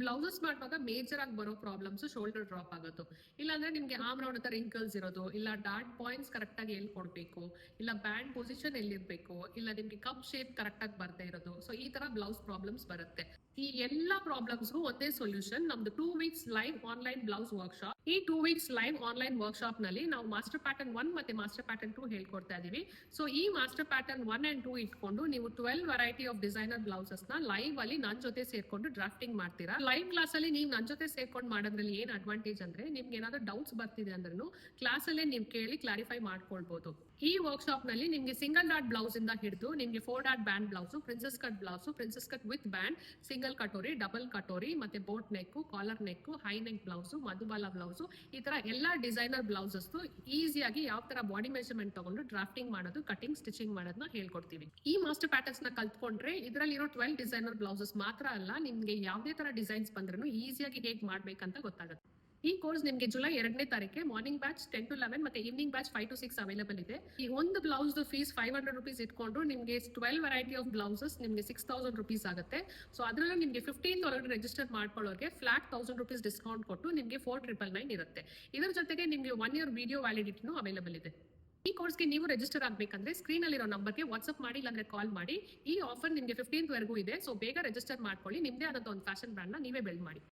Blouses ಮಾಡುವಾಗ major ಆಗಿ ಬರೋ ಪ್ರಾಬ್ಲಮ್ಸ್ ಶೋಲ್ಡರ್ ಡ್ರಾಪ್ ಆಗೋದು, ಇಲ್ಲಾಂದ್ರೆ ನಿಮ್ಗೆ ಆರ್ಮ್ ರೌಂಡ್ ಹತ್ರ ರಿಂಕಲ್ಸ್ ಇರೋದು, ಇಲ್ಲ ಡಾಟ್ ಪಾಯಿಂಟ್ಸ್ ಕರೆಕ್ಟ್ ಆಗಿ ಎಲ್ಲಿ ಕೊಡ್ಬೇಕು, ಇಲ್ಲ ಬ್ಯಾಂಡ್ ಪೊಸಿಷನ್ ಎಲ್ಲಿರ್ಬೇಕು, ಇಲ್ಲ ನಿಮ್ಗೆ ಕಪ್ ಶೇಪ್ ಕರೆಕ್ಟ್ ಆಗಿ ಬರ್ತಾ ಇರೋದು. ಸೊ ಈ ತರ ಬ್ಲೌಸ್ ಪ್ರಾಬ್ಲಮ್ಸ್ ಬರುತ್ತೆ. ಈ ಎಲ್ಲಾ ಪ್ರಾಬ್ಲಮ್ಸ್ಗೂ ಒಂದೇ ಸೊಲ್ಯೂಷನ್, ನಮ್ದು 2 weeks live online blouse workshop. ಈ 2 weeks ಲೈವ್ ಆನ್ಲೈನ್ ವರ್ಕ್ಶಾಪ್ ನಲ್ಲಿ ನಾವು ಮಾಸ್ಟರ್ ಪ್ಯಾಟರ್ನ್ 1 ಮತ್ತೆ ಮಾಸ್ಟರ್ ಪ್ಯಾಟರ್ನ್ 2 ಹೇಳ್ಕೊಡ್ತಾ ಇದೀವಿ. ಸೊ ಈ ಮಾಸ್ಟರ್ ಪ್ಯಾಟರ್ನ್ 1 and 2 ಇಟ್ಕೊಂಡು ನೀವು 12 ವೆರೈಟಿ ಆಫ್ ಡಿಸೈನರ್ ಬ್ಲೌಸಸ್ ನ ಲೈವ್ ಅಲ್ಲಿ ನನ್ ಜೊತೆ ಸೇರ್ಕೊಂಡು ಡ್ರಾಫ್ಟಿಂಗ್ ಮಾಡ್ತೀರಾ. ಲೈವ್ ಕ್ಲಾಸ್ ಅಲ್ಲಿ ನೀವು ನನ್ ಜೊತೆ ಸೇರ್ಕೊಂಡು ಮಾಡೋದ್ರಲ್ಲಿ ಏನ್ ಅಡ್ವಾಂಟೇಜ್ ಅಂದ್ರೆ, ನಿಮ್ಗೆ ಏನಾದ್ರು ಡೌಟ್ಸ್ ಬರ್ತಿದೆ ಅಂದ್ರೂ ಕ್ಲಾಸ್ ಅಲ್ಲೇ ನೀವು ಕೇಳಿ ಕ್ಲಾರಿಫೈ ಮಾಡ್ಕೊಳ್ಬಹುದು. ಈ ವರ್ಕ್ಶಾಪ್ ನಲ್ಲಿ ನಿಮ್ಗೆ ಸಿಂಗಲ್ ಡಾಟ್ ಬ್ಲೌಸ್ ಇಂದ ಹಿಡಿದು ನಿಮ್ಗೆ 4 dot band blouse, princess cut blouse, princess cut with band, single katori, double katori, ಮತ್ತೆ boat neck, collar neck, high neck blouse, Madhubala blouse, ಈ ತರ ಎಲ್ಲಾ ಡಿಸೈನರ್ ಬ್ಲೌಸಸ್ ಈಸಿಯಾಗಿ ಯಾವ ತರ ಬಾಡಿ ಮೆಜರ್ಮೆಂಟ್ ತಗೊಂಡು ಡ್ರಾಫ್ಟಿಂಗ್ ಮಾಡೋದು, ಕಟಿಂಗ್, ಸ್ಟಿಚಿಂಗ್ ಮಾಡೋದನ್ನ ಹೇಳ್ಕೊಡ್ತೀವಿ. ಈ ಮಾಸ್ಟರ್ ಪ್ಯಾಟರ್ನ್ಸ್ ನ ಕಲ್ತ್ಕೊಂಡ್ರೆ ಇದರಲ್ಲಿರೋ 12 ಡಿಸೈನರ್ ಬ್ಲೌಸಸ್ ಮಾತ್ರ ಅಲ್ಲ, ನಿಮ್ಗೆ ಯಾವುದೇ ತರ ಡಿಸೈನ್ಸ್ ಬಂದ್ರೂ ಈಸಿಯಾಗಿ ಹೇಗ್ ಮಾಡ್ಬೇಕಂತ ಗೊತ್ತಾಗುತ್ತೆ. ಈ ಕೋರ್ಸ್ ನಿಮ್ಗೆ ಜುಲೈ 2ನೇ ತಾರೀಕು ಮಾರ್ನಿಂಗ್ ಬ್ಯಾಚ್ 10 to 11 ಮತ್ತೆ ಈವ್ನಿಂಗ್ ಬ್ಯಾಚ್ 5 to 6 ಅವೈಲೇಬಲ್ ಇದೆ. ಈ ಒಂದು ಬ್ಲೌಸ್ ಫೀಸ್ 500 rupees ಇಟ್ಕೊಂಡ್ರು ನಿಮ್ಗೆ 12 ವೆರೈಟಿ ಆಫ್ ಬ್ಲೌಸಸ್ ನಿಮ್ಗೆ 6000 rupees ಆಗುತ್ತೆ. ಸೊ ಅದ್ರಲ್ಲಿ ನಿಮ್ಗೆ 15th ಒಳಗಡೆ ರಿಜಿಸ್ಟರ್ ಮಾಡ್ಕೊಳ್ಳೋರಿಗೆ ಫ್ಲಾಟ್ 1000 rupees ಡಿಸ್ಕೌಂಟ್ ಕೊಟ್ಟು ನಿಮ್ಗೆ 4999 ಇರುತ್ತೆ. ಇದರ ಜೊತೆಗೆ ನಿಮ್ಗೆ 1 year ವಿಡಿಯೋ ವ್ಯಾಲಿಡಿಟಿನೂ ಅವೈಲೇಬಲ್ ಇದೆ. ಈ ಕೋರ್ಸ್ಗೆ ನೀವು ರಿಜಿಸ್ಟರ್ ಆಗಬೇಕಂದ್ರೆ ಸ್ಕ್ರೀನ್ ಅಲ್ಲಿರೋ ನಂಬರ್ಗೆ ವಾಟ್ಸ್ಆಪ್ ಮಾಡಿ, ಇಲ್ಲಾಂದ್ರೆ ಕಾಲ್ ಮಾಡಿ. ಈ ಆಫರ್ ನಿಮ್ಗೆ 15th ವರೆಗೂ ಇದೆ. ಸೊ ಬೇಗ ರಿಜಿಸ್ಟರ್ ಮಾಡ್ಕೊಳ್ಳಿ, ನಿಮ್ದೇ ಆದಂತ ಒಂದು ಫ್ಯಾಷನ್ ಬ್ರ್ಯಾಂಡ್ ನ ನೀವೇ ಬಿಲ್ಡ್ ಮಾಡಿ.